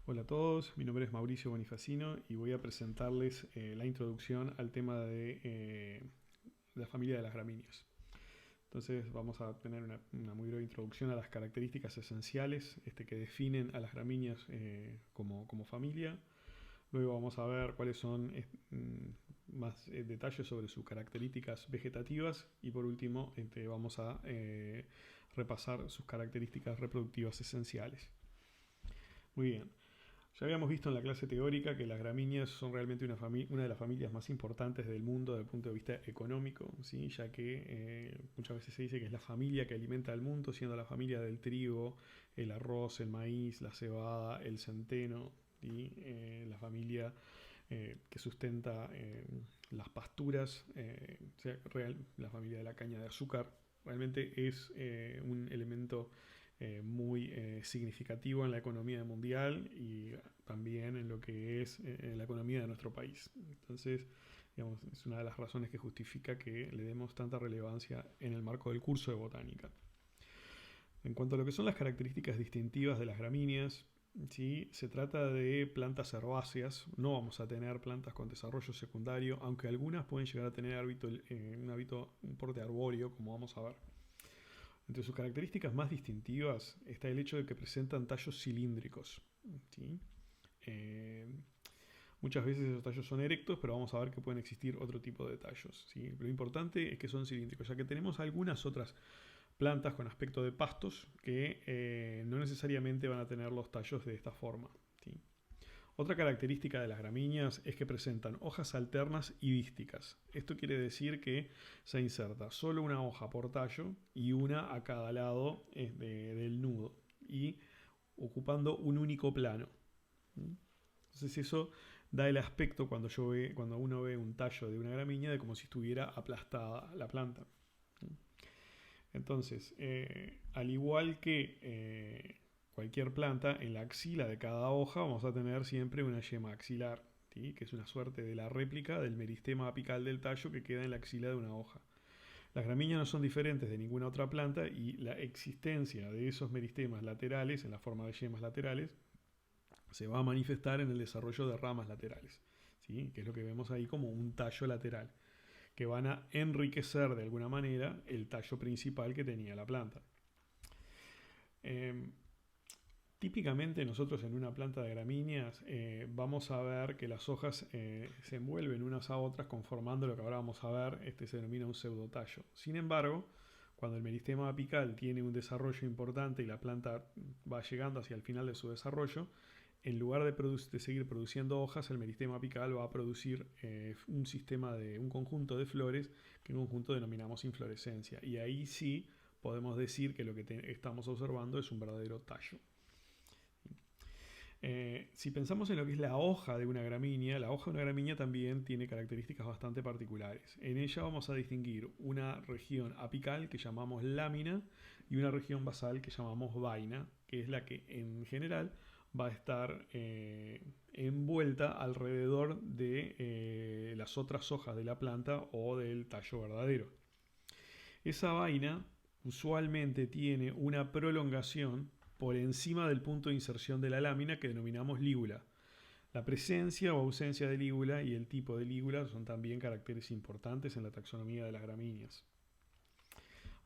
Hola a todos, mi nombre es Mauricio Bonifacino y voy a presentarles la introducción al tema de la familia de las gramíneas. Entonces vamos a tener una muy breve introducción a las características esenciales que definen a las gramíneas como familia. Luego vamos a ver cuáles son más detalles sobre sus características vegetativas y por último vamos a repasar sus características reproductivas esenciales. Muy bien. Ya habíamos visto en la clase teórica que las gramíneas son realmente una de las familias más importantes del mundo desde el punto de vista económico, ¿sí? Ya que muchas veces se dice que es la familia que alimenta al mundo, siendo la familia del trigo, el arroz, el maíz, la cebada, el centeno, y la familia que sustenta las pasturas, o sea, la familia de la caña de azúcar. Realmente es un elemento muy significativo en la economía mundial y también en lo que es la economía de nuestro país. Entonces, digamos, es una de las razones que justifica que le demos tanta relevancia en el marco del curso de botánica. En cuanto a lo que son las características distintivas de las gramíneas, ¿sí? Se trata de plantas herbáceas, no vamos a tener plantas con desarrollo secundario, aunque algunas pueden llegar a tener un porte arbóreo, como vamos a ver. Entre sus características más distintivas está el hecho de que presentan tallos cilíndricos, ¿sí? Eh, Muchas veces esos tallos son erectos, pero vamos a ver que pueden existir otro tipo de tallos, ¿sí? Lo importante es que son cilíndricos, ya que tenemos algunas otras plantas con aspecto de pastos que no necesariamente van a tener los tallos de esta forma, ¿sí? Otra característica de las gramíneas es que presentan hojas alternas y dísticas. Esto quiere decir que se inserta solo una hoja por tallo y una a cada lado del nudo y ocupando un único plano. Entonces eso da el aspecto cuando uno ve un tallo de una gramínea de como si estuviera aplastada la planta. Entonces, al igual que cualquier planta, en la axila de cada hoja vamos a tener siempre una yema axilar, ¿sí? Que es una suerte de la réplica del meristema apical del tallo que queda en la axila de una hoja. Las gramíneas no son diferentes de ninguna otra planta y la existencia de esos meristemas laterales, en la forma de yemas laterales, se va a manifestar en el desarrollo de ramas laterales, ¿sí? Que es lo que vemos ahí como un tallo lateral, que van a enriquecer de alguna manera el tallo principal que tenía la planta. Eh, Típicamente nosotros en una planta de gramíneas vamos a ver que las hojas se envuelven unas a otras conformando lo que ahora vamos a ver, se denomina un pseudotallo. Sin embargo, cuando el meristema apical tiene un desarrollo importante y la planta va llegando hacia el final de su desarrollo, en lugar de seguir produciendo hojas, el meristema apical va a producir un conjunto de flores que en conjunto denominamos inflorescencia. Y ahí sí podemos decir que lo que estamos observando es un verdadero tallo. Si pensamos en lo que es la hoja de una gramínea, la hoja de una gramínea también tiene características bastante particulares. En ella vamos a distinguir una región apical que llamamos lámina y una región basal que llamamos vaina, que es la que en general va a estar envuelta alrededor de las otras hojas de la planta o del tallo verdadero. Esa vaina usualmente tiene una prolongación por encima del punto de inserción de la lámina que denominamos lígula. La presencia o ausencia de lígula y el tipo de lígula son también caracteres importantes en la taxonomía de las gramíneas.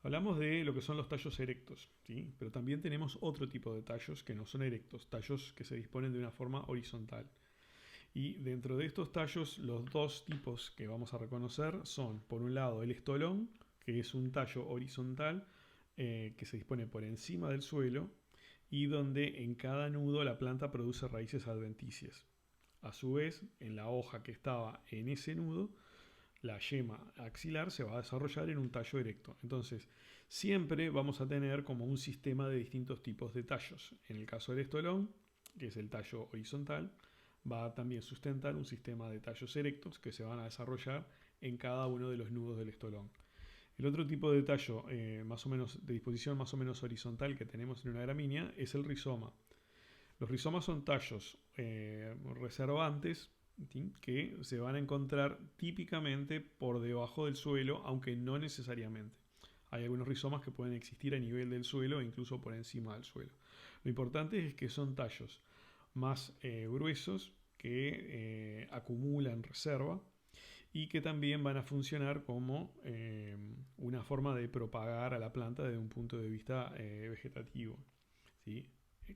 Hablamos de lo que son los tallos erectos, ¿sí? Pero también tenemos otro tipo de tallos que no son erectos, tallos que se disponen de una forma horizontal. Y dentro de estos tallos, los dos tipos que vamos a reconocer son, por un lado, el estolón, que es un tallo horizontal que se dispone por encima del suelo y donde en cada nudo la planta produce raíces adventicias. A su vez, en la hoja que estaba en ese nudo, la yema axilar se va a desarrollar en un tallo erecto. Entonces, siempre vamos a tener como un sistema de distintos tipos de tallos. En el caso del estolón, que es el tallo horizontal, va a también sustentar un sistema de tallos erectos que se van a desarrollar en cada uno de los nudos del estolón. El otro tipo de tallo más o menos de disposición más o menos horizontal que tenemos en una gramínea es el rizoma. Los rizomas son tallos reservantes, ¿sí? Que se van a encontrar típicamente por debajo del suelo, aunque no necesariamente. Hay algunos rizomas que pueden existir a nivel del suelo e incluso por encima del suelo. Lo importante es que son tallos más gruesos que acumulan reserva y que también van a funcionar como una forma de propagar a la planta desde un punto de vista vegetativo, ¿sí?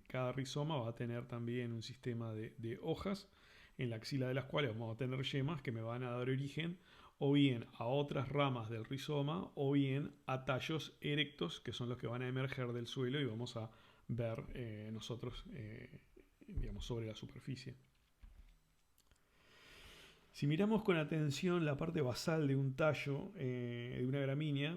Cada rizoma va a tener también un sistema de hojas en la axila de las cuales vamos a tener yemas que me van a dar origen o bien a otras ramas del rizoma o bien a tallos erectos que son los que van a emerger del suelo y vamos a ver nosotros digamos, sobre la superficie. Si miramos con atención la parte basal de un tallo de una gramínea,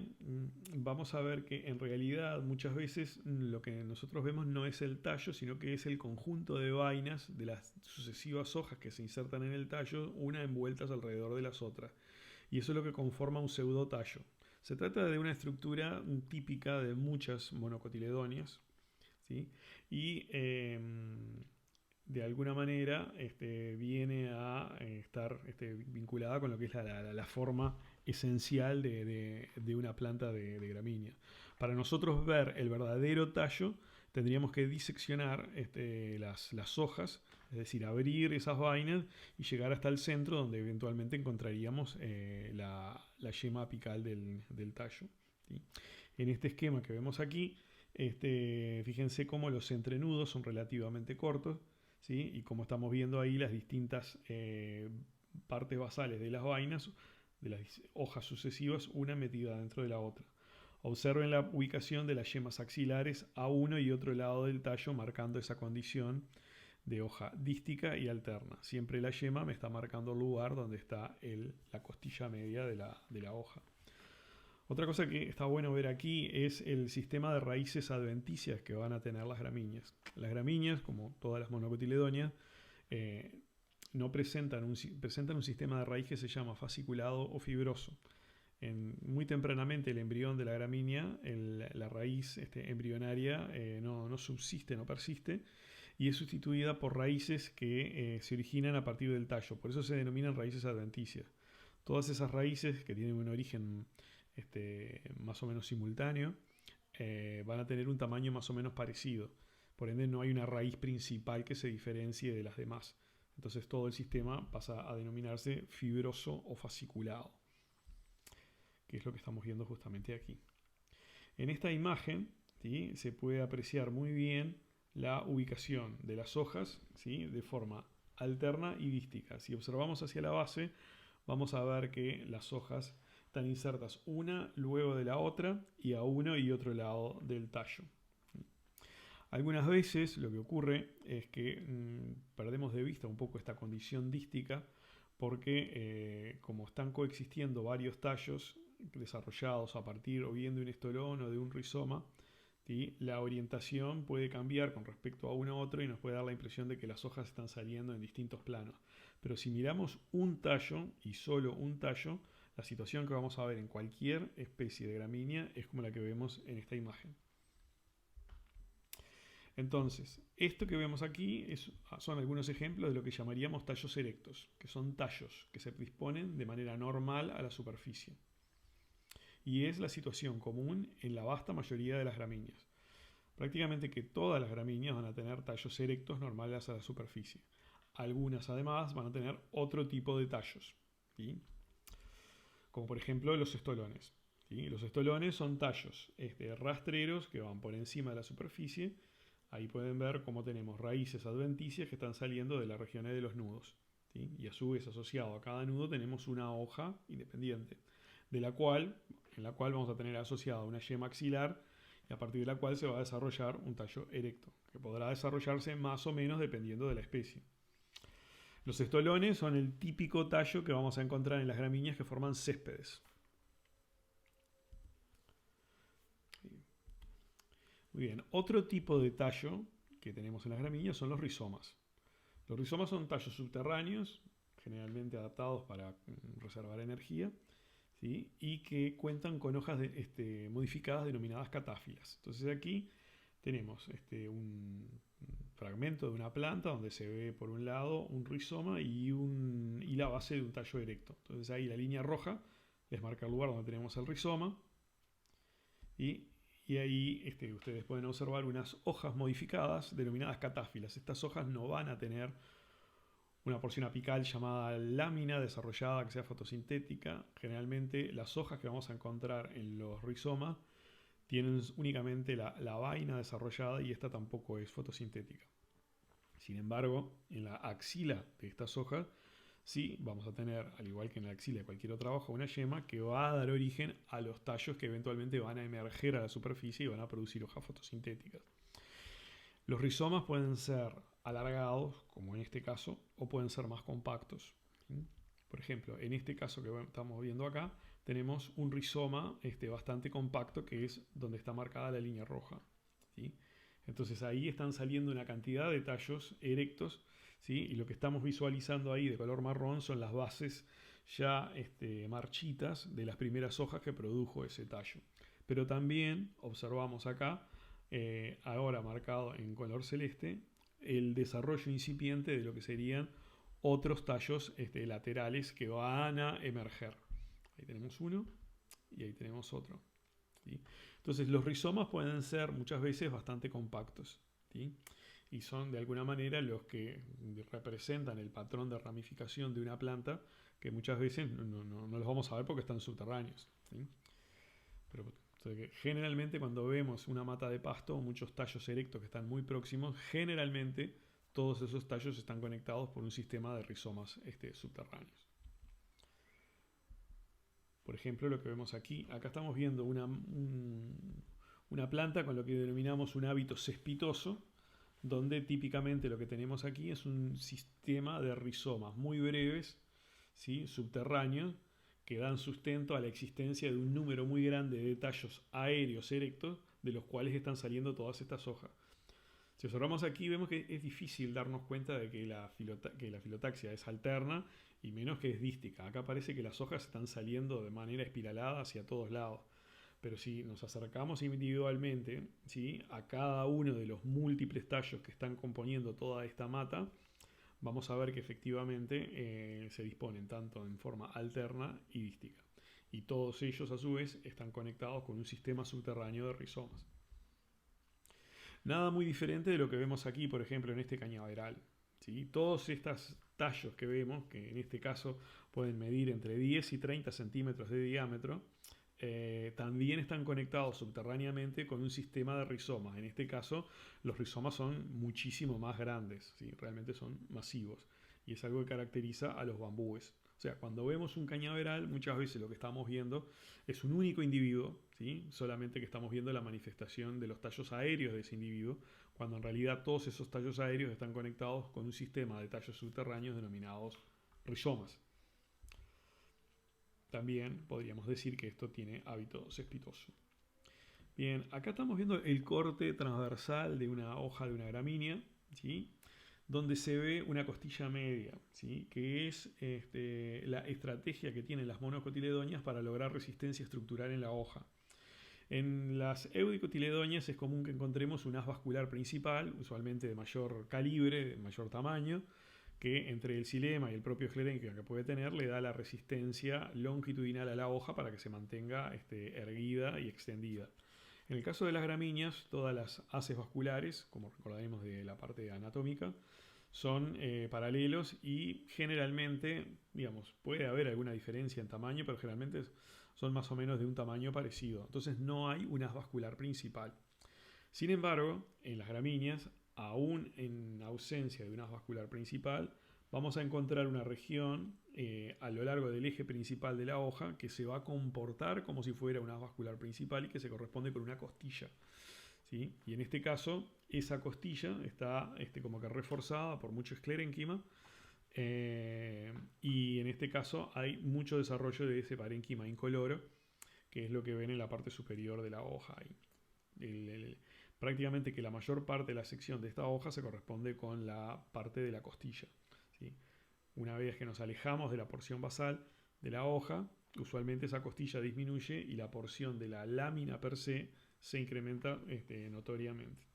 vamos a ver que en realidad muchas veces lo que nosotros vemos no es el tallo, sino que es el conjunto de vainas de las sucesivas hojas que se insertan en el tallo, una envueltas alrededor de las otras. Y eso es lo que conforma un pseudotallo. Se trata de una estructura típica de muchas monocotiledóneas, ¿sí? Y de alguna manera viene a estar vinculada con lo que es la forma esencial de una planta de gramínea. Para nosotros ver el verdadero tallo, tendríamos que diseccionar las hojas, es decir, abrir esas vainas y llegar hasta el centro donde eventualmente encontraríamos la yema apical del tallo, ¿sí? En este esquema que vemos aquí, fíjense cómo los entrenudos son relativamente cortos, ¿sí? Y como estamos viendo ahí las distintas partes basales de las vainas, de las hojas sucesivas, una metida dentro de la otra. Observen la ubicación de las yemas axilares a uno y otro lado del tallo, marcando esa condición de hoja dística y alterna. Siempre la yema me está marcando el lugar donde está la costilla media de la hoja. Otra cosa que está bueno ver aquí es el sistema de raíces adventicias que van a tener las gramíneas. Las gramíneas, como todas las monocotiledóneas, no presentan un sistema de raíz que se llama fasciculado o fibroso. Muy tempranamente el embrión de la gramínea, la raíz embrionaria no subsiste, no persiste, y es sustituida por raíces que se originan a partir del tallo. Por eso se denominan raíces adventicias. Todas esas raíces que tienen un origen más o menos simultáneo, van a tener un tamaño más o menos parecido. Por ende no hay una raíz principal que se diferencie de las demás. Entonces todo el sistema pasa a denominarse fibroso o fasciculado, que es lo que estamos viendo justamente aquí. En esta imagen, ¿sí?, se puede apreciar muy bien la ubicación de las hojas, ¿sí?, de forma alterna y dística. Si observamos hacia la base, vamos a ver que las hojas están insertas una luego de la otra y a uno y otro lado del tallo. Algunas veces lo que ocurre es que perdemos de vista un poco esta condición dística porque como están coexistiendo varios tallos desarrollados a partir o bien de un estolón o de un rizoma, ¿sí?, la orientación puede cambiar con respecto a uno a otro y nos puede dar la impresión de que las hojas están saliendo en distintos planos. Pero si miramos un tallo y solo un tallo, la situación que vamos a ver en cualquier especie de gramínea es como la que vemos en esta imagen. Entonces, esto que vemos aquí son algunos ejemplos de lo que llamaríamos tallos erectos, que son tallos que se disponen de manera normal a la superficie. Y es la situación común en la vasta mayoría de las gramíneas. Prácticamente que todas las gramíneas van a tener tallos erectos normales a la superficie. Algunas además van a tener otro tipo de tallos, ¿sí?, como por ejemplo los estolones, ¿sí? Los estolones son tallos rastreros que van por encima de la superficie. Ahí pueden ver cómo tenemos raíces adventicias que están saliendo de las regiones de los nudos, ¿sí? Y a su vez asociado a cada nudo tenemos una hoja independiente, en la cual vamos a tener asociada una yema axilar y a partir de la cual se va a desarrollar un tallo erecto, que podrá desarrollarse más o menos dependiendo de la especie. Los estolones son el típico tallo que vamos a encontrar en las gramíneas que forman céspedes. Muy bien, otro tipo de tallo que tenemos en las gramíneas son los rizomas. Los rizomas son tallos subterráneos, generalmente adaptados para reservar energía, ¿sí?, y que cuentan con hojas modificadas denominadas catáfilas. Entonces aquí tenemos un fragmento de una planta donde se ve por un lado un rizoma y la base de un tallo erecto. Entonces ahí la línea roja les marca el lugar donde tenemos el rizoma y y ahí ustedes pueden observar unas hojas modificadas denominadas catáfilas. Estas hojas no van a tener una porción apical llamada lámina desarrollada que sea fotosintética. Generalmente las hojas que vamos a encontrar en los rizomas tienen únicamente la vaina desarrollada y esta tampoco es fotosintética. Sin embargo, en la axila de estas hojas sí vamos a tener, al igual que en la axila de cualquier otra hoja, una yema que va a dar origen a los tallos que eventualmente van a emerger a la superficie y van a producir hojas fotosintéticas. Los rizomas pueden ser alargados, como en este caso, o pueden ser más compactos. Por ejemplo, en este caso que estamos viendo acá, tenemos un rizoma bastante compacto, que es donde está marcada la línea roja. ¿Sí? Entonces ahí están saliendo una cantidad de tallos erectos, ¿sí? Y lo que estamos visualizando ahí de color marrón son las bases ya marchitas de las primeras hojas que produjo ese tallo. Pero también observamos acá, ahora marcado en color celeste, el desarrollo incipiente de lo que serían otros tallos laterales que van a emerger. Ahí tenemos uno y ahí tenemos otro. ¿Sí? Entonces los rizomas pueden ser muchas veces bastante compactos, ¿sí? Y son de alguna manera los que representan el patrón de ramificación de una planta, que muchas veces no los vamos a ver porque están subterráneos, ¿sí? Pero generalmente cuando vemos una mata de pasto o muchos tallos erectos que están muy próximos, generalmente todos esos tallos están conectados por un sistema de rizomas subterráneos. Por ejemplo, lo que vemos aquí, acá estamos viendo una planta con lo que denominamos un hábito cespitoso, donde típicamente lo que tenemos aquí es un sistema de rizomas muy breves, ¿sí? Subterráneos, que dan sustento a la existencia de un número muy grande de tallos aéreos erectos, de los cuales están saliendo todas estas hojas. Si observamos aquí, vemos que es difícil darnos cuenta de que la filotaxia es alterna y menos que es dística. Acá parece que las hojas están saliendo de manera espiralada hacia todos lados. Pero si nos acercamos individualmente, ¿sí?, a cada uno de los múltiples tallos que están componiendo toda esta mata, vamos a ver que efectivamente se disponen tanto en forma alterna y dística. Y todos ellos a su vez están conectados con un sistema subterráneo de rizomas. Nada muy diferente de lo que vemos aquí, por ejemplo, en este cañaveral, ¿sí? Todos estos tallos que vemos, que en este caso pueden medir entre 10 y 30 centímetros de diámetro, también están conectados subterráneamente con un sistema de rizomas. En este caso, los rizomas son muchísimo más grandes, ¿sí? Realmente son masivos. Y es algo que caracteriza a los bambúes. O sea, cuando vemos un cañaveral, muchas veces lo que estamos viendo es un único individuo, ¿sí? Solamente que estamos viendo la manifestación de los tallos aéreos de ese individuo, cuando en realidad todos esos tallos aéreos están conectados con un sistema de tallos subterráneos denominados rizomas. También podríamos decir que esto tiene hábito cespitoso. Bien, acá estamos viendo el corte transversal de una hoja de una gramínea, ¿sí?, donde se ve una costilla media, ¿sí?, que es la estrategia que tienen las monocotiledonias para lograr resistencia estructural en la hoja. En las eudicotiledonias es común que encontremos un haz vascular principal, usualmente de mayor calibre, de mayor tamaño, que entre el xilema y el propio esclerénquima que puede tener le da la resistencia longitudinal a la hoja para que se mantenga erguida y extendida. En el caso de las gramíneas, todas las haces vasculares, como recordaremos de la parte anatómica, son paralelos y generalmente, digamos, puede haber alguna diferencia en tamaño, pero generalmente son más o menos de un tamaño parecido. Entonces no hay un haz vascular principal. Sin embargo, en las gramíneas, aún en ausencia de un haz vascular principal, vamos a encontrar una región a lo largo del eje principal de la hoja que se va a comportar como si fuera un haz vascular principal y que se corresponde con una costilla, ¿sí? Y en este caso, esa costilla está como que reforzada por mucho esclerénquima, y en este caso hay mucho desarrollo de ese parénquima incoloro, que es lo que ven en la parte superior de la hoja. Prácticamente que la mayor parte de la sección de esta hoja se corresponde con la parte de la costilla, ¿sí? Una vez que nos alejamos de la porción basal de la hoja, usualmente esa costilla disminuye y la porción de la lámina per se incrementa notoriamente.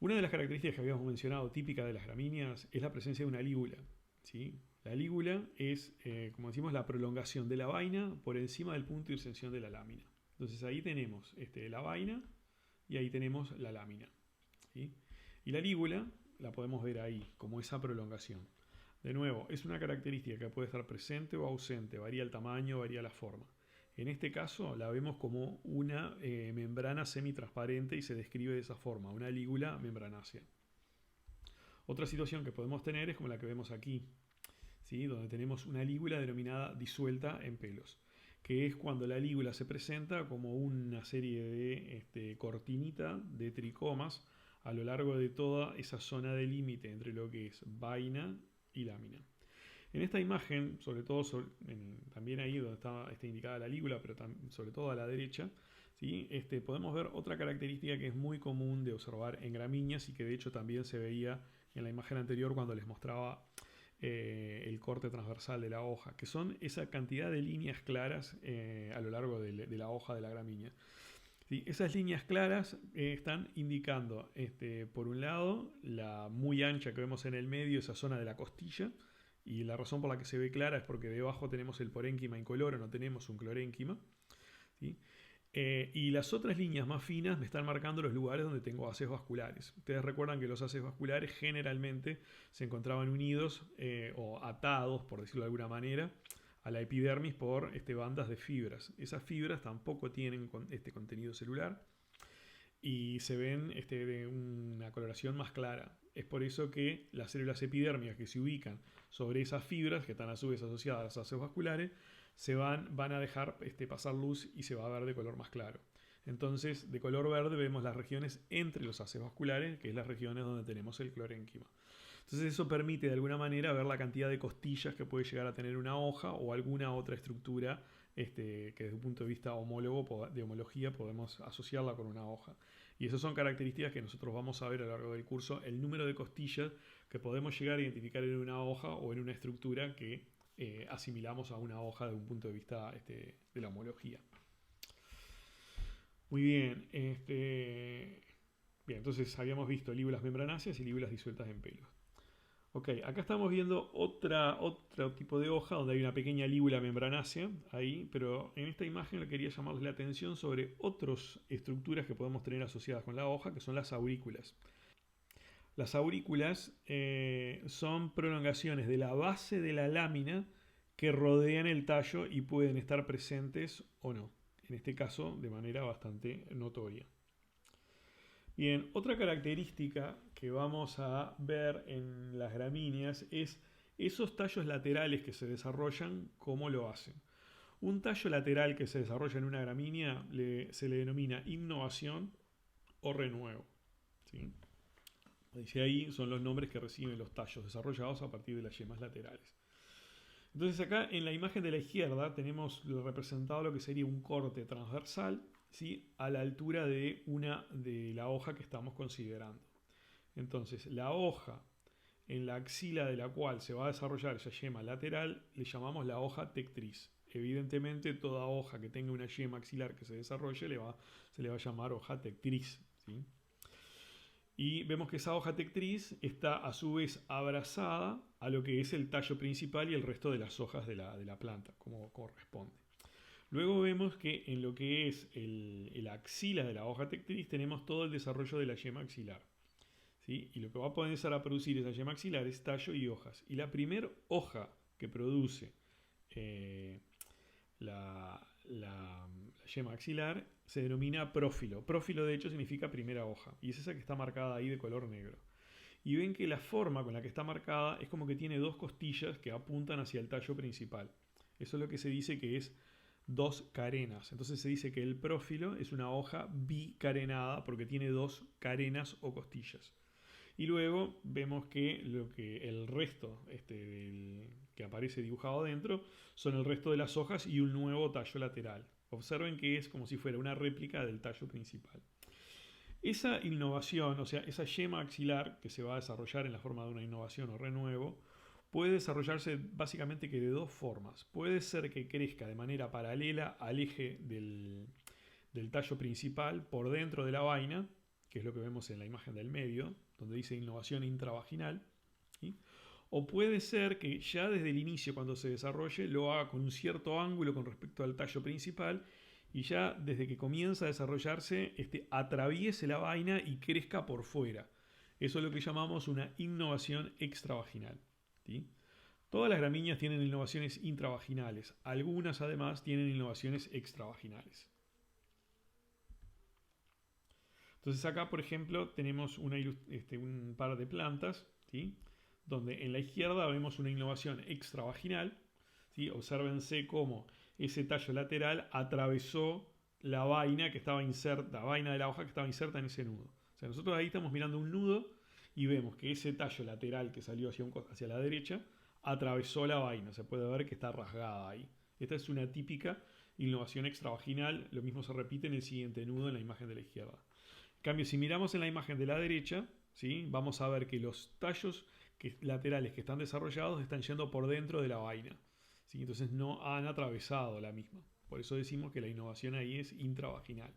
Una de las características que habíamos mencionado típica de las gramíneas es la presencia de una lígula, ¿sí? La lígula es, como decimos, la prolongación de la vaina por encima del punto de inserción de la lámina. Entonces ahí tenemos la vaina y ahí tenemos la lámina, ¿sí? Y la lígula la podemos ver ahí, como esa prolongación. De nuevo, es una característica que puede estar presente o ausente, varía el tamaño, varía la forma. En este caso la vemos como una membrana semitransparente y se describe de esa forma, una lígula membranácea. Otra situación que podemos tener es como la que vemos aquí, ¿sí? Donde tenemos una lígula denominada disuelta en pelos, que es cuando la lígula se presenta como una serie de cortinita de tricomas a lo largo de toda esa zona de límite entre lo que es vaina y lámina. En esta imagen, sobre todo también ahí donde está indicada la lígula, pero sobre todo a la derecha, ¿sí? Podemos ver otra característica que es muy común de observar en gramíneas y que de hecho también se veía en la imagen anterior cuando les mostraba el corte transversal de la hoja, que son esa cantidad de líneas claras a lo largo de la hoja de la gramínea. ¿Sí? Esas líneas claras están indicando, por un lado, la muy ancha que vemos en el medio, esa zona de la costilla, y la razón por la que se ve clara es porque debajo tenemos el porénquima incoloro, no tenemos un clorénquima, ¿sí? Y las otras líneas más finas me están marcando los lugares donde tengo haces vasculares. Ustedes recuerdan que los haces vasculares generalmente se encontraban unidos o atados, por decirlo de alguna manera, a la epidermis por bandas de fibras. Esas fibras tampoco tienen este contenido celular y se ven de una coloración más clara. Es por eso que las células epidérmicas que se ubican sobre esas fibras, que están a su vez asociadas a las haces vasculares, van a dejar pasar luz y se va a ver de color más claro. Entonces, de color verde vemos las regiones entre los haces vasculares, que es las regiones donde tenemos el clorénquima. Entonces eso permite de alguna manera ver la cantidad de costillas que puede llegar a tener una hoja o alguna otra estructura que desde un punto de vista homólogo, de homología, podemos asociarla con una hoja. Y esas son características que nosotros vamos a ver a lo largo del curso, el número de costillas que podemos llegar a identificar en una hoja o en una estructura que asimilamos a una hoja desde un punto de vista de la homología. Muy bien, bien, entonces habíamos visto lígulas membranáceas y lígulas disueltas en pelos. Ok, acá estamos viendo otro tipo de hoja donde hay una pequeña lígula membranácea ahí, pero en esta imagen le quería llamarles la atención sobre otras estructuras que podemos tener asociadas con la hoja, que son las aurículas. Las aurículas son prolongaciones de la base de la lámina que rodean el tallo y pueden estar presentes o no, en este caso de manera bastante notoria. Bien, otra característica que vamos a ver en las gramíneas es esos tallos laterales que se desarrollan, ¿cómo lo hacen? Un tallo lateral que se desarrolla en una gramínea se le denomina innovación o renuevo, ¿sí? Dice ahí son los nombres que reciben los tallos desarrollados a partir de las yemas laterales. Entonces acá en la imagen de la izquierda tenemos representado lo que sería un corte transversal, ¿sí? A la altura de la hoja que estamos considerando. Entonces la hoja en la axila de la cual se va a desarrollar esa yema lateral le llamamos la hoja tectriz. Evidentemente toda hoja que tenga una yema axilar que se desarrolle se le va a llamar hoja tectriz, ¿sí? Y vemos que esa hoja tectriz está a su vez abrazada a lo que es el tallo principal y el resto de las hojas de la planta, como corresponde. Luego vemos que en lo que es el axila de la hoja tectriz tenemos todo el desarrollo de la yema axilar, ¿sí? Y lo que va a comenzar a producir esa yema axilar es tallo y hojas. Y la primera hoja que produce la yema axilar se denomina prófilo. Prófilo de hecho significa primera hoja y es esa que está marcada ahí de color negro. Y ven que la forma con la que está marcada es como que tiene dos costillas que apuntan hacia el tallo principal. Eso es lo que se dice que es dos carenas. Entonces se dice que el prófilo es una hoja bicarenada porque tiene dos carenas o costillas. Y luego vemos que el resto que aparece dibujado dentro son el resto de las hojas y un nuevo tallo lateral. Observen que es como si fuera una réplica del tallo principal. Esa innovación, o sea, esa yema axilar que se va a desarrollar en la forma de una innovación o renuevo, puede desarrollarse básicamente que de dos formas. Puede ser que crezca de manera paralela al eje del tallo principal por dentro de la vaina, que es lo que vemos en la imagen del medio, donde dice innovación intravaginal, ¿sí? O puede ser que ya desde el inicio, cuando se desarrolle, lo haga con un cierto ángulo con respecto al tallo principal y ya desde que comienza a desarrollarse atraviese la vaina y crezca por fuera. Eso es lo que llamamos una innovación extravaginal. ¿Sí? Todas las gramíneas tienen innovaciones intravaginales. Algunas además tienen innovaciones extravaginales. Entonces acá, por ejemplo, tenemos un par de plantas, ¿sí? Donde en la izquierda vemos una innovación extravaginal. ¿Sí? Obsérvense cómo ese tallo lateral atravesó la vaina que estaba inserta, la vaina de la hoja que estaba inserta en ese nudo. O sea, nosotros ahí estamos mirando un nudo y vemos que ese tallo lateral que salió hacia la derecha atravesó la vaina. Se puede ver que está rasgada ahí. Esta es una típica innovación extravaginal. Lo mismo se repite en el siguiente nudo en la imagen de la izquierda. En cambio, si miramos en la imagen de la derecha, ¿sí? Vamos a ver que los tallos laterales que están desarrollados están yendo por dentro de la vaina. ¿Sí? Entonces no han atravesado la misma. Por eso decimos que la innovación ahí es intravaginal.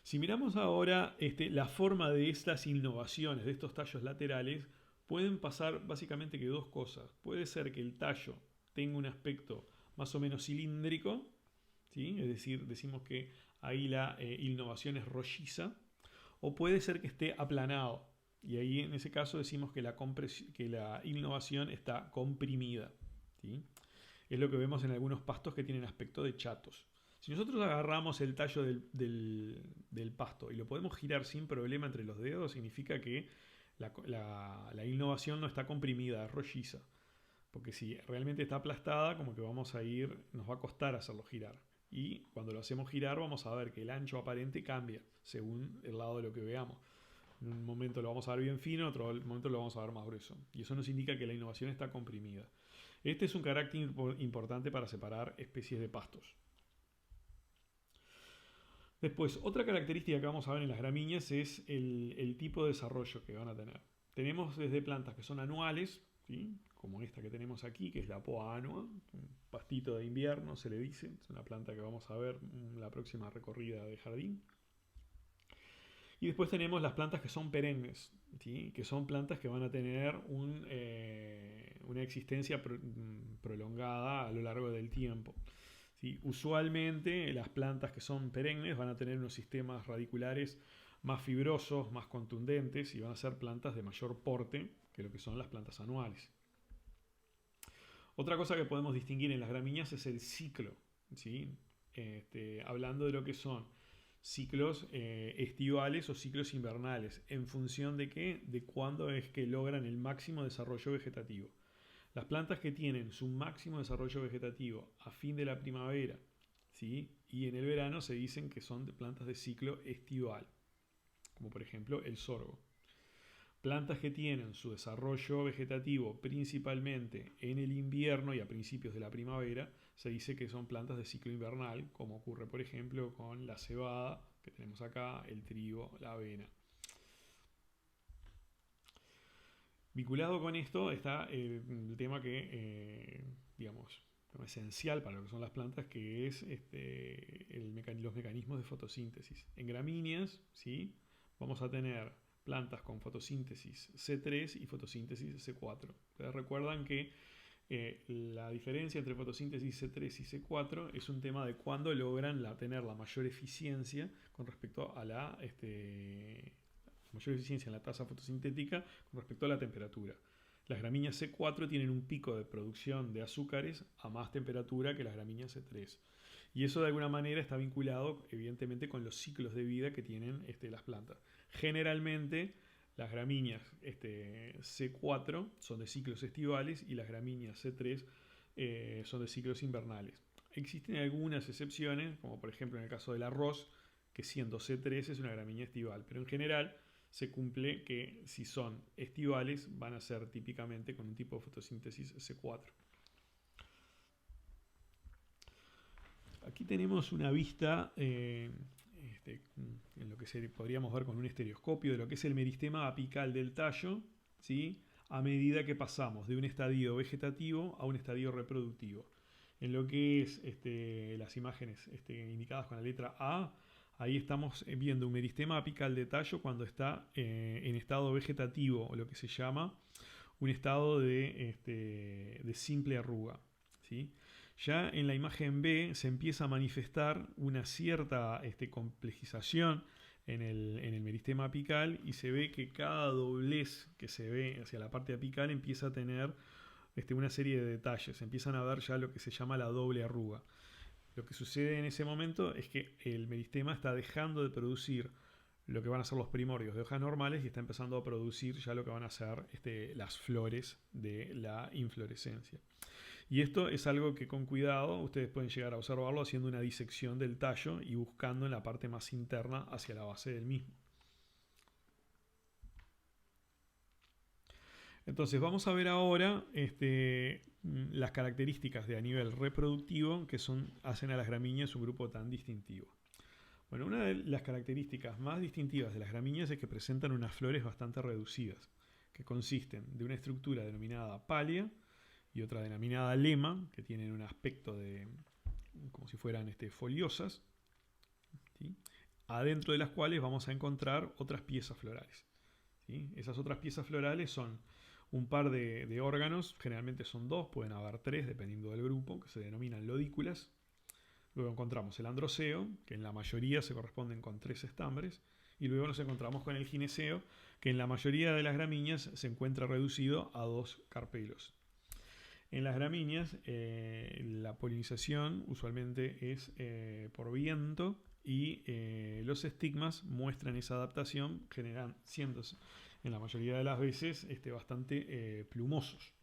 Si miramos ahora la forma de estas innovaciones, de estos tallos laterales, pueden pasar básicamente que dos cosas. Puede ser que el tallo tenga un aspecto más o menos cilíndrico, ¿sí? Es decir, decimos que ahí la innovación es rolliza, o puede ser que esté aplanado, y ahí en ese caso decimos que la innovación está comprimida. ¿Sí? Es lo que vemos en algunos pastos que tienen aspecto de chatos. Si nosotros agarramos el tallo del pasto y lo podemos girar sin problema entre los dedos, significa que la innovación no está comprimida, es rolliza. Porque si realmente está aplastada, como que nos va a costar hacerlo girar. Y cuando lo hacemos girar vamos a ver que el ancho aparente cambia según el lado de lo que veamos. En un momento lo vamos a ver bien fino, en otro momento lo vamos a ver más grueso. Y eso nos indica que la innovación está comprimida. Este es un carácter importante para separar especies de pastos. Después, otra característica que vamos a ver en las gramíneas es el tipo de desarrollo que van a tener. Tenemos desde plantas que son anuales, ¿sí? Como esta que tenemos aquí, que es la poa annua, un pastito de invierno se le dice, es una planta que vamos a ver en la próxima recorrida de jardín. Y después tenemos las plantas que son perennes, ¿sí? Que son plantas que van a tener una existencia prolongada a lo largo del tiempo. ¿Sí? Usualmente las plantas que son perennes van a tener unos sistemas radiculares más fibrosos, más contundentes y van a ser plantas de mayor porte que lo que son las plantas anuales. Otra cosa que podemos distinguir en las gramíneas es el ciclo, ¿sí? Hablando de lo que son ciclos estivales o ciclos invernales, en función de qué, de cuándo es que logran el máximo desarrollo vegetativo. Las plantas que tienen su máximo desarrollo vegetativo a fin de la primavera, ¿sí? Y en el verano se dicen que son plantas de ciclo estival, como por ejemplo el sorgo. Plantas que tienen su desarrollo vegetativo principalmente en el invierno y a principios de la primavera, se dice que son plantas de ciclo invernal, como ocurre por ejemplo con la cebada que tenemos acá, el trigo, la avena. Vinculado con esto está el tema que, digamos, esencial para lo que son las plantas, que es los mecanismos de fotosíntesis. En gramíneas, ¿sí? Vamos a tener plantas con fotosíntesis C3 y fotosíntesis C4. Ustedes recuerdan que la diferencia entre fotosíntesis C3 y C4 es un tema de cuándo logran tener la mayor eficiencia con respecto a la mayor eficiencia en la tasa fotosintética con respecto a la temperatura. Las gramíneas C4 tienen un pico de producción de azúcares a más temperatura que las gramíneas C3. Y eso de alguna manera está vinculado evidentemente con los ciclos de vida que tienen las plantas. Generalmente las gramíneas C4 son de ciclos estivales y las gramíneas C3 son de ciclos invernales. Existen algunas excepciones, como por ejemplo en el caso del arroz, que siendo C3 es una gramínea estival, pero en general se cumple que si son estivales van a ser típicamente con un tipo de fotosíntesis C4. Aquí tenemos una vista en lo que podríamos ver con un estereoscopio de lo que es el meristema apical del tallo, ¿sí? A medida que pasamos de un estadio vegetativo a un estadio reproductivo. En lo que es las imágenes indicadas con la letra A, ahí estamos viendo un meristema apical de tallo cuando está en estado vegetativo, o lo que se llama un estado de simple arruga, ¿sí? Ya en la imagen B se empieza a manifestar una cierta complejización en el meristema apical y se ve que cada doblez que se ve hacia la parte apical empieza a tener una serie de detalles. Empiezan a ver ya lo que se llama la doble arruga. Lo que sucede en ese momento es que el meristema está dejando de producir lo que van a ser los primordios de hojas normales y está empezando a producir ya lo que van a ser las flores de la inflorescencia. Y esto es algo que con cuidado ustedes pueden llegar a observarlo haciendo una disección del tallo y buscando en la parte más interna hacia la base del mismo. Entonces vamos a ver ahora las características de a nivel reproductivo que hacen a las gramíneas un grupo tan distintivo. Bueno, una de las características más distintivas de las gramíneas es que presentan unas flores bastante reducidas, que consisten de una estructura denominada pálea y otra denominada lema, que tienen un aspecto como si fueran foliosas, ¿sí? Adentro de las cuales vamos a encontrar otras piezas florales, ¿sí? Esas otras piezas florales son un par de órganos, generalmente son dos, pueden haber tres dependiendo del grupo, que se denominan lodículas. Luego encontramos el androceo, que en la mayoría se corresponden con 3 estambres, y luego nos encontramos con el gineceo, que en la mayoría de las gramíneas se encuentra reducido a 2 carpelos. En las gramíneas la polinización usualmente es por viento y los estigmas muestran esa adaptación, siendo en la mayoría de las veces bastante plumosos.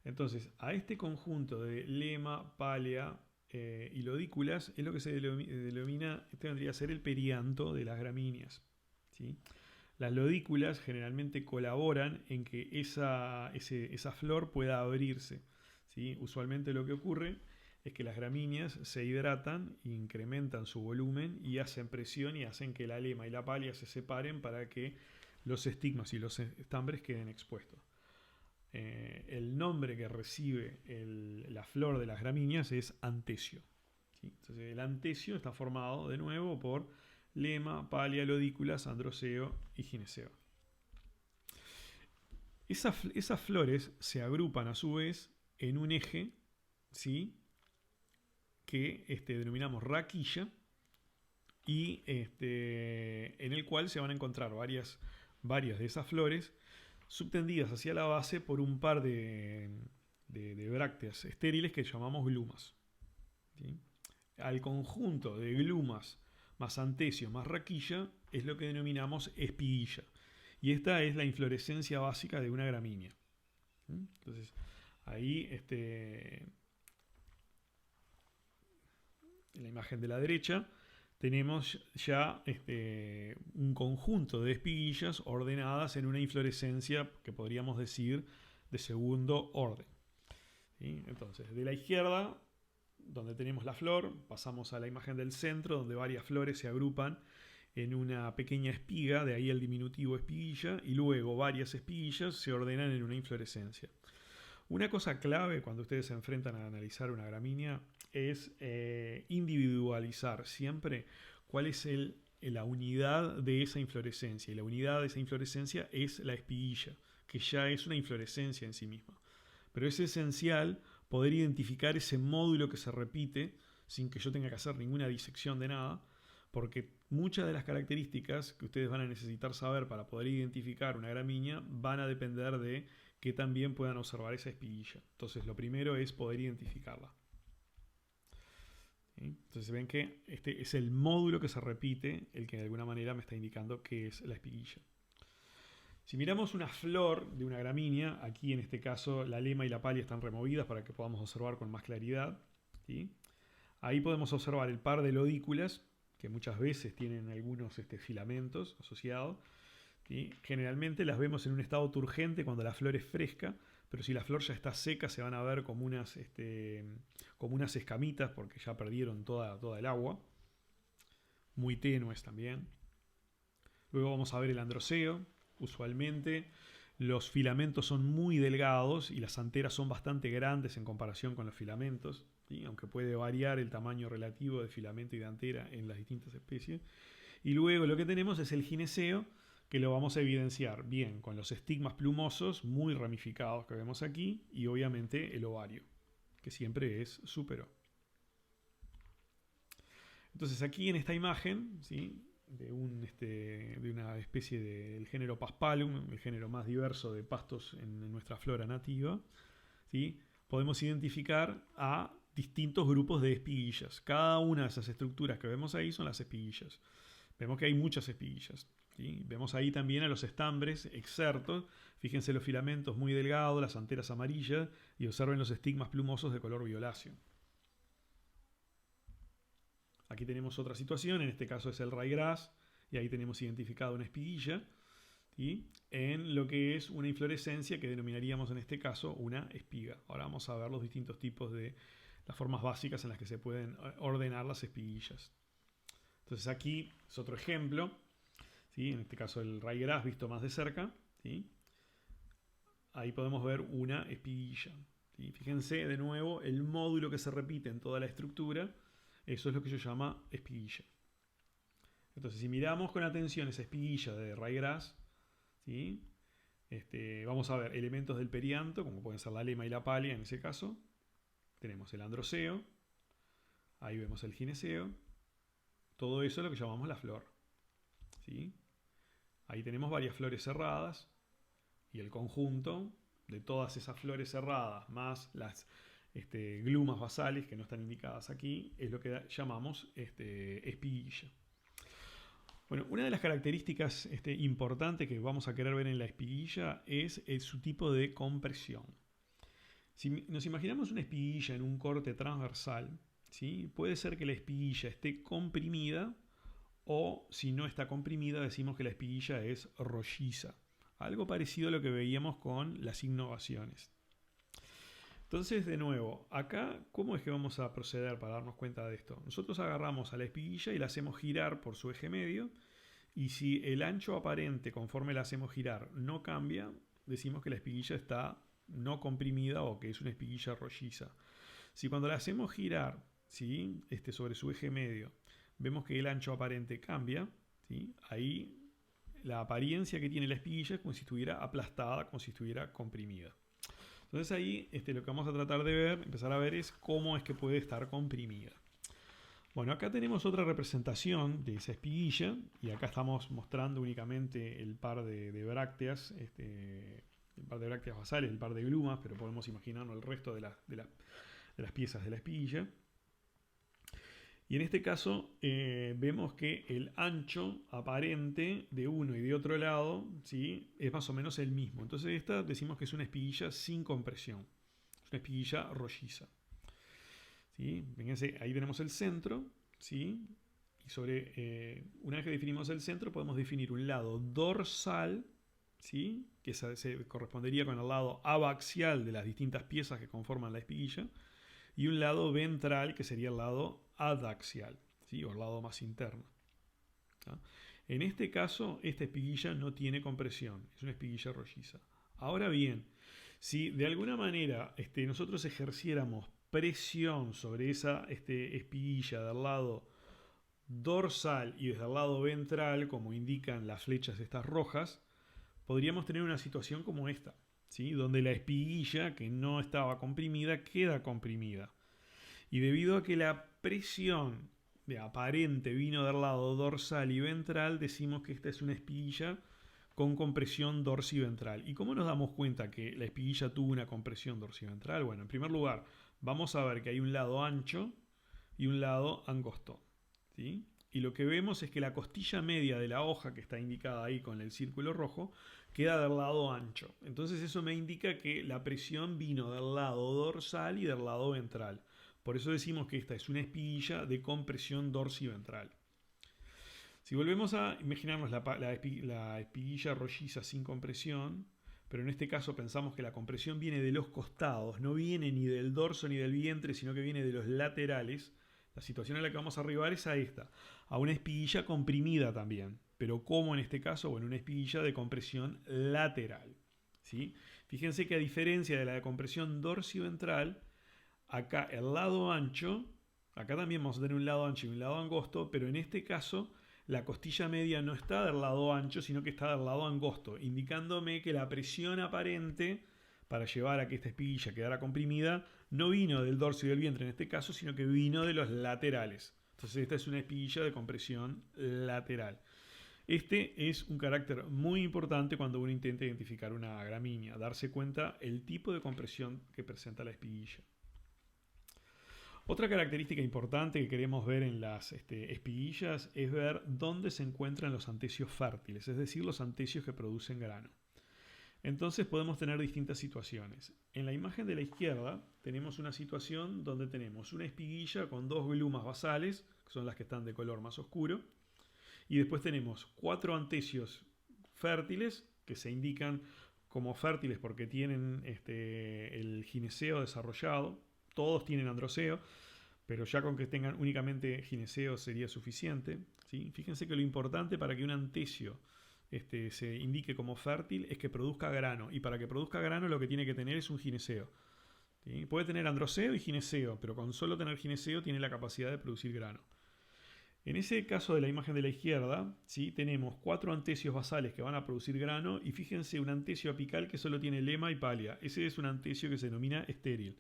Entonces, a este conjunto de lema, pálea y lodículas es lo que se denomina, vendría a ser el perianto de las gramíneas, ¿sí? Las lodículas generalmente colaboran en que esa flor pueda abrirse, ¿sí? Usualmente lo que ocurre es que las gramíneas se hidratan, incrementan su volumen y hacen presión y hacen que la lema y la pálea se separen para que los estigmas y los estambres queden expuestos. El nombre que recibe la flor de las gramíneas es antesio, ¿sí? Entonces el antesio está formado de nuevo por lema, pálea, lodículas, androceo y gineceo. Esas flores se agrupan a su vez en un eje, ¿sí? Que denominamos raquilla y en el cual se van a encontrar varias de esas flores subtendidas hacia la base por un par de brácteas estériles que llamamos glumas, ¿sí? Al conjunto de glumas más antesio más raquilla es lo que denominamos espiguilla. Y esta es la inflorescencia básica de una gramínea, ¿sí? Entonces, ahí en la imagen de la derecha tenemos ya un conjunto de espiguillas ordenadas en una inflorescencia que podríamos decir de segundo orden, ¿sí? Entonces, de la izquierda, donde tenemos la flor, pasamos a la imagen del centro, donde varias flores se agrupan en una pequeña espiga, de ahí el diminutivo espiguilla, y luego varias espiguillas se ordenan en una inflorescencia. Una cosa clave cuando ustedes se enfrentan a analizar una gramínea es individualizar siempre cuál es la unidad de esa inflorescencia. Y la unidad de esa inflorescencia es la espiguilla, que ya es una inflorescencia en sí misma. Pero es esencial poder identificar ese módulo que se repite sin que yo tenga que hacer ninguna disección de nada, porque muchas de las características que ustedes van a necesitar saber para poder identificar una gramínea van a depender de que también puedan observar esa espiguilla. Entonces lo primero es poder identificarla. ¿Sí? Entonces ven que este es el módulo que se repite el que de alguna manera me está indicando qué es la espiguilla. Si miramos una flor de una gramínea, aquí en este caso la lema y la pálea están removidas para que podamos observar con más claridad, ¿sí? Ahí podemos observar el par de lodículas, que muchas veces tienen algunos filamentos asociados, ¿sí? Generalmente las vemos en un estado turgente cuando la flor es fresca, pero si la flor ya está seca se van a ver como unas escamitas porque ya perdieron toda el agua, muy tenues también. Luego vamos a ver el androceo. Usualmente los filamentos son muy delgados y las anteras son bastante grandes en comparación con los filamentos, ¿sí? Aunque puede variar el tamaño relativo de filamento y de antera en las distintas especies. Y luego lo que tenemos es el gineceo, que lo vamos a evidenciar bien con los estigmas plumosos muy ramificados que vemos aquí y obviamente el ovario. que siempre es súper O. Entonces aquí en esta imagen, ¿sí?, de una especie del género Paspalum, el género más diverso de pastos en nuestra flora nativa, ¿sí?, podemos identificar a distintos grupos de espiguillas. Cada una de esas estructuras que vemos ahí son las espiguillas. Vemos que hay muchas espiguillas, ¿sí? Vemos ahí también a los estambres exertos. Fíjense los filamentos muy delgados, las anteras amarillas, y observen los estigmas plumosos de color violáceo. Aquí tenemos otra situación, en este caso es el ryegrass, y ahí tenemos identificado una espiguilla, ¿sí?, en lo que es una inflorescencia que denominaríamos en este caso una espiga. Ahora vamos a ver los distintos tipos de las formas básicas en las que se pueden ordenar las espiguillas. Entonces aquí es otro ejemplo, ¿sí?, en este caso el ryegrass visto más de cerca, ¿sí?, ahí podemos ver una espiguilla, ¿sí? Fíjense de nuevo el módulo que se repite en toda la estructura. Eso es lo que yo llamo espiguilla. Entonces, si miramos con atención esa espiguilla de ryegrass, ¿sí?, vamos a ver elementos del perianto, como pueden ser la lema y la palia en ese caso. Tenemos el androceo, ahí vemos el gineceo. Todo eso es lo que llamamos la flor, ¿sí? Ahí tenemos varias flores cerradas y el conjunto de todas esas flores cerradas más las glumas basales que no están indicadas aquí es lo que llamamos espiguilla. Bueno, una de las características importantes que vamos a querer ver en la espiguilla es su tipo de compresión. Si nos imaginamos una espiguilla en un corte transversal, ¿sí?, puede ser que la espiguilla esté comprimida, o si no está comprimida decimos que la espiguilla es rolliza. Algo parecido a lo que veíamos con las innovaciones. Entonces, de nuevo, acá, ¿cómo es que vamos a proceder para darnos cuenta de esto? Nosotros agarramos a la espiguilla y la hacemos girar por su eje medio, y si el ancho aparente conforme la hacemos girar no cambia, decimos que la espiguilla está no comprimida o que es una espiguilla rolliza. Si cuando la hacemos girar, ¿sí?, sobre su eje medio, vemos que el ancho aparente cambia, ¿sí?, ahí la apariencia que tiene la espiguilla es como si estuviera aplastada, como si estuviera comprimida. Entonces ahí lo que vamos a tratar de ver, empezar a ver, es cómo es que puede estar comprimida. Bueno, acá tenemos otra representación de esa espiguilla, y acá estamos mostrando únicamente el par de brácteas, el par de brácteas basales, el par de glumas, pero podemos imaginarnos el resto de las piezas de la espiguilla. Y en este caso vemos que el ancho aparente de uno y de otro lado, ¿sí?, es más o menos el mismo. Entonces esta decimos que es una espiguilla sin compresión. Es una espiguilla rolliza, ¿sí? Fíjense, ahí tenemos el centro, ¿sí? Y una vez que definimos el centro, podemos definir un lado dorsal, ¿sí?, que se correspondería con el lado abaxial de las distintas piezas que conforman la espiguilla, y un lado ventral, que sería el lado adaxial, ¿sí?, o el lado más interno, ¿sí? En este caso, esta espiguilla no tiene compresión, es una espiguilla rolliza. Ahora bien, si de alguna manera nosotros ejerciéramos presión sobre esa espiguilla del lado dorsal y desde el lado ventral, como indican las flechas estas rojas, podríamos tener una situación como esta, ¿sí?, donde la espiguilla que no estaba comprimida queda comprimida. Y debido a que la presión de aparente vino del lado dorsal y ventral, decimos que esta es una espiguilla con compresión dorsiventral. ¿Y cómo nos damos cuenta que la espiguilla tuvo una compresión dorsiventral? Bueno, en primer lugar, vamos a ver que hay un lado ancho y un lado angosto, ¿sí? Y lo que vemos es que la costilla media de la hoja, que está indicada ahí con el círculo rojo, queda del lado ancho. Entonces eso me indica que la presión vino del lado dorsal y del lado ventral. Por eso decimos que esta es una espiguilla de compresión dorsiventral. Si volvemos a imaginarnos la espiguilla rolliza sin compresión, pero en este caso pensamos que la compresión viene de los costados, no viene ni del dorso ni del vientre, sino que viene de los laterales, la situación en la que vamos a arribar es a esta, a una espiguilla comprimida también. Pero ¿cómo en este caso? Bueno, una espiguilla de compresión lateral, ¿sí? Fíjense que a diferencia de la de compresión dorsiventral, acá el lado ancho, acá también vamos a tener un lado ancho y un lado angosto, pero en este caso la costilla media no está del lado ancho, sino que está del lado angosto, indicándome que la presión aparente para llevar a que esta espiguilla quedara comprimida no vino del dorso y del vientre en este caso, sino que vino de los laterales. Entonces esta es una espiguilla de compresión lateral. Este es un carácter muy importante cuando uno intenta identificar una gramínea, darse cuenta el tipo de compresión que presenta la espiguilla. Otra característica importante que queremos ver en las espiguillas es ver dónde se encuentran los antecios fértiles, es decir, los antecios que producen grano. Entonces podemos tener distintas situaciones. En la imagen de la izquierda tenemos una situación donde tenemos una espiguilla con dos glumas basales, que son las que están de color más oscuro, y después tenemos 4 antecios fértiles que se indican como fértiles porque tienen el gineceo desarrollado. Todos tienen androceo, pero ya con que tengan únicamente gineceo sería suficiente, ¿sí? Fíjense que lo importante para que un antecio se indique como fértil es que produzca grano, y para que produzca grano lo que tiene que tener es un gineceo, ¿sí? Puede tener androceo y gineceo, pero con solo tener gineceo tiene la capacidad de producir grano. En ese caso de la imagen de la izquierda, ¿sí? Tenemos 4 antecios basales que van a producir grano, y fíjense un antecio apical que solo tiene lema y palia. Ese es un antecio que se denomina estéril.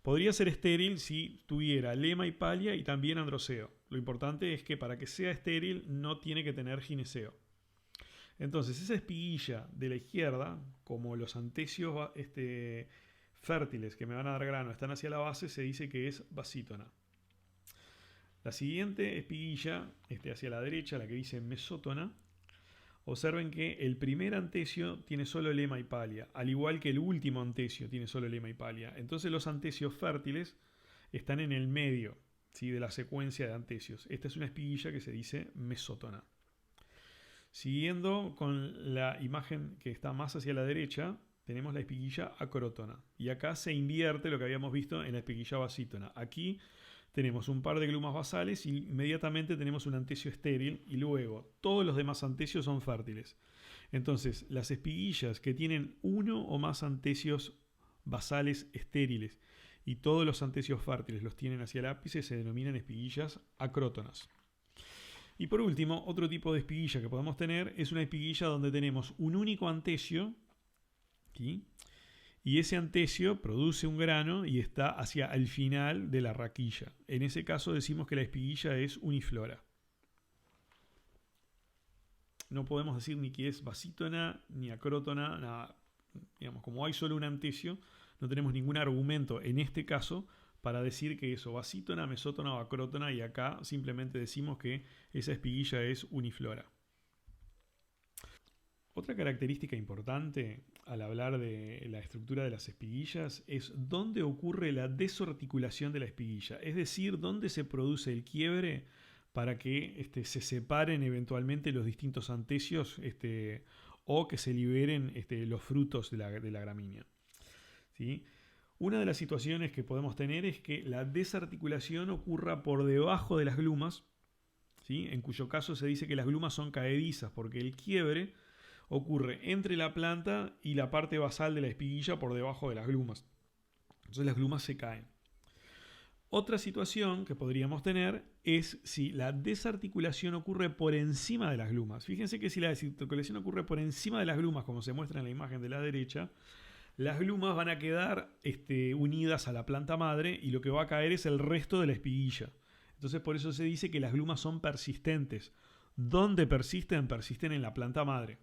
Podría ser estéril si tuviera lema y palia y también androceo. Lo importante es que para que sea estéril no tiene que tener gineceo. Entonces esa espiguilla de la izquierda, como los antecios fértiles que me van a dar grano están hacia la base, se dice que es basítona. La siguiente espiguilla, hacia la derecha, la que dice mesótona, observen que el primer antecio tiene solo lema y palia, al igual que el último antecio tiene solo lema y palia. Entonces los antecios fértiles están en el medio, ¿sí?, de la secuencia de antecios. Esta es una espiguilla que se dice mesótona. Siguiendo con la imagen que está más hacia la derecha, tenemos la espiguilla acrótona. Y acá se invierte lo que habíamos visto en la espiguilla basítona. Aquí tenemos un par de glumas basales y inmediatamente tenemos un antecio estéril, y luego todos los demás antecios son fértiles. Entonces, las espiguillas que tienen uno o más antecios basales estériles y todos los antecios fértiles los tienen hacia el ápice se denominan espiguillas acrótonas. Y por último, otro tipo de espiguilla que podemos tener es una espiguilla donde tenemos un único antecio, ¿sí?, y ese antecio produce un grano y está hacia el final de la raquilla. En ese caso decimos que la espiguilla es uniflora. No podemos decir ni que es basítona ni acrótona, nada. Digamos, como hay solo un antecio, no tenemos ningún argumento en este caso para decir que es o basítona, mesótona o acrótona, y acá simplemente decimos que esa espiguilla es uniflora. Otra característica importante al hablar de la estructura de las espiguillas es dónde ocurre la desarticulación de la espiguilla, es decir, dónde se produce el quiebre para que se separen eventualmente los distintos antecios o que se liberen los frutos de la gramínea, ¿sí? Una de las situaciones que podemos tener es que la desarticulación ocurra por debajo de las glumas, ¿sí?, en cuyo caso se dice que las glumas son caedizas porque el quiebre ocurre entre la planta y la parte basal de la espiguilla por debajo de las glumas. Entonces las glumas se caen. Otra situación que podríamos tener es si la desarticulación ocurre por encima de las glumas. Fíjense que si la desarticulación ocurre por encima de las glumas, como se muestra en la imagen de la derecha, las glumas van a quedar unidas a la planta madre y lo que va a caer es el resto de la espiguilla. Entonces por eso se dice que las glumas son persistentes. ¿Dónde persisten? Persisten en la planta madre.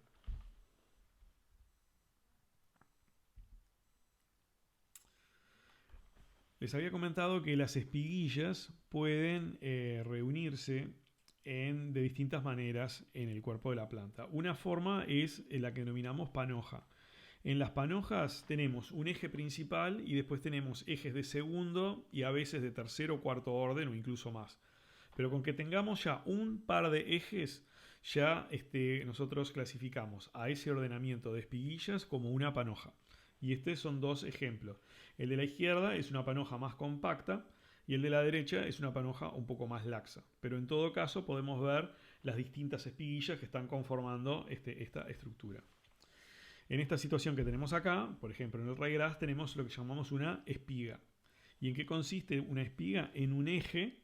Les había comentado que las espiguillas pueden reunirse de distintas maneras en el cuerpo de la planta. Una forma es la que denominamos panoja. En las panojas tenemos un eje principal y después tenemos ejes de segundo y a veces de tercero o cuarto orden o incluso más. Pero con que tengamos ya un par de ejes, ya nosotros clasificamos a ese ordenamiento de espiguillas como una panoja. Y estos son dos ejemplos. El de la izquierda es una panoja más compacta y el de la derecha es una panoja un poco más laxa. Pero en todo caso podemos ver las distintas espiguillas que están conformando esta estructura. En esta situación que tenemos acá, por ejemplo en el ryegrass, tenemos lo que llamamos una espiga. ¿Y en qué consiste una espiga? En un eje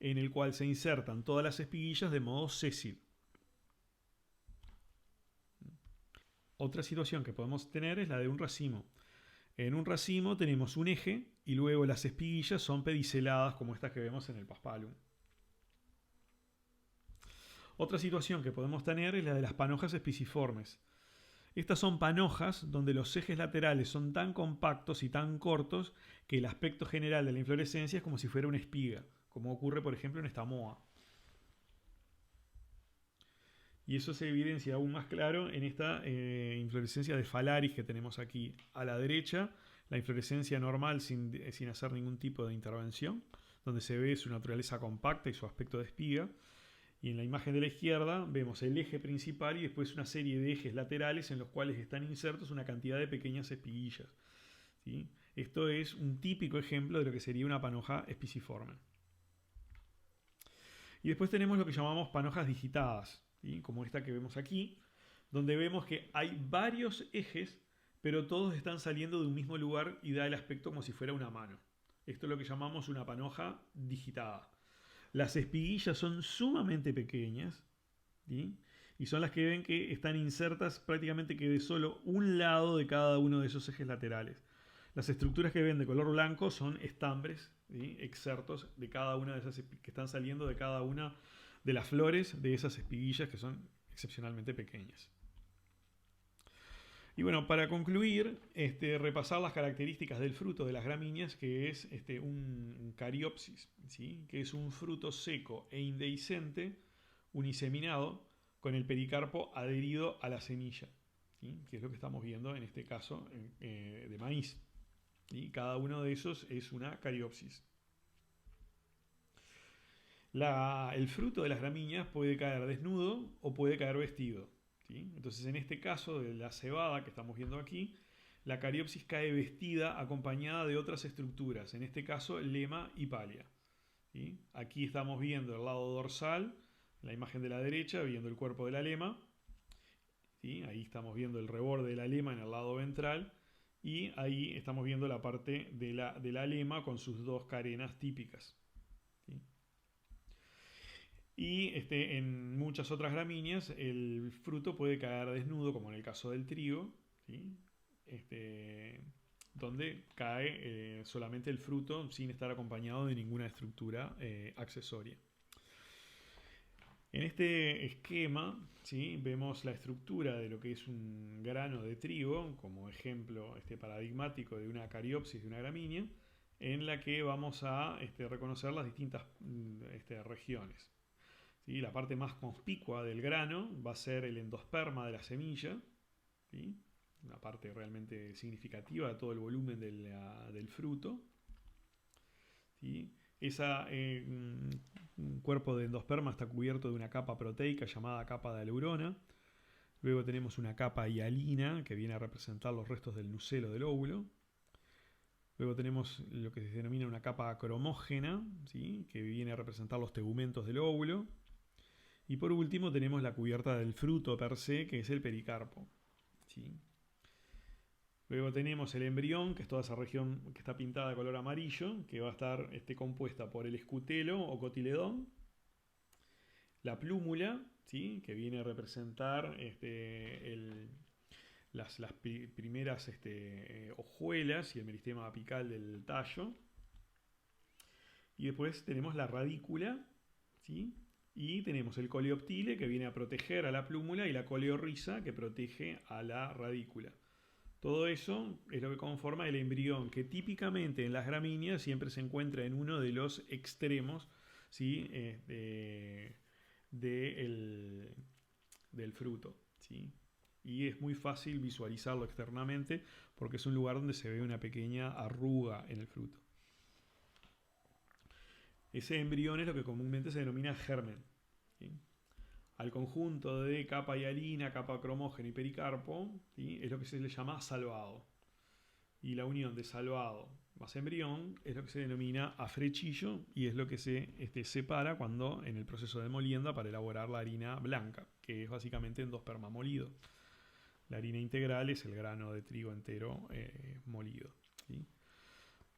en el cual se insertan todas las espiguillas de modo sésil. Otra situación que podemos tener es la de un racimo. En un racimo tenemos un eje y luego las espiguillas son pediceladas como estas que vemos en el paspalum. Otra situación que podemos tener es la de las panojas espiciformes. Estas son panojas donde los ejes laterales son tan compactos y tan cortos que el aspecto general de la inflorescencia es como si fuera una espiga, como ocurre por ejemplo en esta moa. Y eso se evidencia aún más claro en esta inflorescencia de Phalaris que tenemos aquí a la derecha, la inflorescencia normal sin hacer ningún tipo de intervención, donde se ve su naturaleza compacta y su aspecto de espiga. Y en la imagen de la izquierda vemos el eje principal y después una serie de ejes laterales en los cuales están insertos una cantidad de pequeñas espiguillas, ¿sí? Esto es un típico ejemplo de lo que sería una panoja espiciforme. Y después tenemos lo que llamamos panojas digitadas, ¿sí? Como esta que vemos aquí, donde vemos que hay varios ejes, pero todos están saliendo de un mismo lugar y da el aspecto como si fuera una mano. Esto es lo que llamamos una panoja digitada. Las espiguillas son sumamente pequeñas, ¿sí? Y son las que ven que están insertas prácticamente que de solo un lado de cada uno de esos ejes laterales. Las estructuras que ven de color blanco son estambres, ¿sí? Excertos de cada una de esas que están saliendo de cada una de las flores de esas espiguillas que son excepcionalmente pequeñas. Y bueno, para concluir, repasar las características del fruto de las gramíneas, que es un cariopsis, ¿sí? Que es un fruto seco e indehiscente, uniseminado, con el pericarpo adherido a la semilla, ¿sí? Que es lo que estamos viendo en este caso de maíz. Y cada uno de esos es una cariopsis. El fruto de las gramíneas puede caer desnudo o puede caer vestido, ¿sí? Entonces, en este caso de la cebada que estamos viendo aquí, la cariopsis cae vestida acompañada de otras estructuras, en este caso lema y palia, ¿sí? Aquí estamos viendo el lado dorsal, la imagen de la derecha, viendo el cuerpo de la lema, ¿sí? Ahí estamos viendo el reborde de la lema en el lado ventral y ahí estamos viendo la parte de la lema con sus dos carenas típicas, ¿sí? Y en muchas otras gramíneas el fruto puede caer desnudo, como en el caso del trigo, ¿sí? Donde cae solamente el fruto sin estar acompañado de ninguna estructura accesoria. En este esquema, ¿sí? Vemos la estructura de lo que es un grano de trigo, como ejemplo paradigmático de una cariopsis de una gramínea, en la que vamos a reconocer las distintas regiones. ¿Sí? La parte más conspicua del grano va a ser el endosperma de la semilla, ¿sí? Una parte realmente significativa de todo el volumen del fruto, ¿sí? Un cuerpo de endosperma está cubierto de una capa proteica llamada capa de aleurona. Luego tenemos una capa hialina que viene a representar los restos del nucelo del óvulo. Luego tenemos lo que se denomina una capa cromógena, ¿sí? Que viene a representar los tegumentos del óvulo. Y por último tenemos la cubierta del fruto per se, que es el pericarpo, ¿sí? Luego tenemos el embrión, que es toda esa región que está pintada de color amarillo, que va a estar compuesta por el escutelo o cotiledón, la plúmula, ¿sí? Que viene a representar las primeras hojuelas y el meristema apical del tallo. Y después tenemos la radícula, ¿sí? Y tenemos el coleoptile, que viene a proteger a la plúmula, y la coleorrhiza, que protege a la radícula. Todo eso es lo que conforma el embrión, que típicamente en las gramíneas siempre se encuentra en uno de los extremos, ¿sí? Del fruto, ¿sí? Y es muy fácil visualizarlo externamente porque es un lugar donde se ve una pequeña arruga en el fruto. Ese embrión es lo que comúnmente se denomina germen, ¿sí? Al conjunto de capa hialina, capa cromógena y pericarpo, ¿sí? Es lo que se le llama salvado. Y la unión de salvado más embrión es lo que se denomina afrechillo y es lo que se separa cuando en el proceso de molienda para elaborar la harina blanca, que es básicamente endosperma molido. La harina integral es el grano de trigo entero molido, ¿sí?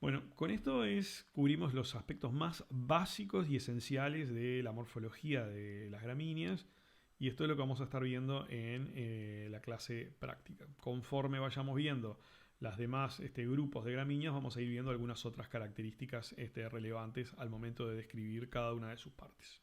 Bueno, con esto cubrimos los aspectos más básicos y esenciales de la morfología de las gramíneas y esto es lo que vamos a estar viendo en la clase práctica. Conforme vayamos viendo las demás grupos de gramíneas, vamos a ir viendo algunas otras características relevantes al momento de describir cada una de sus partes.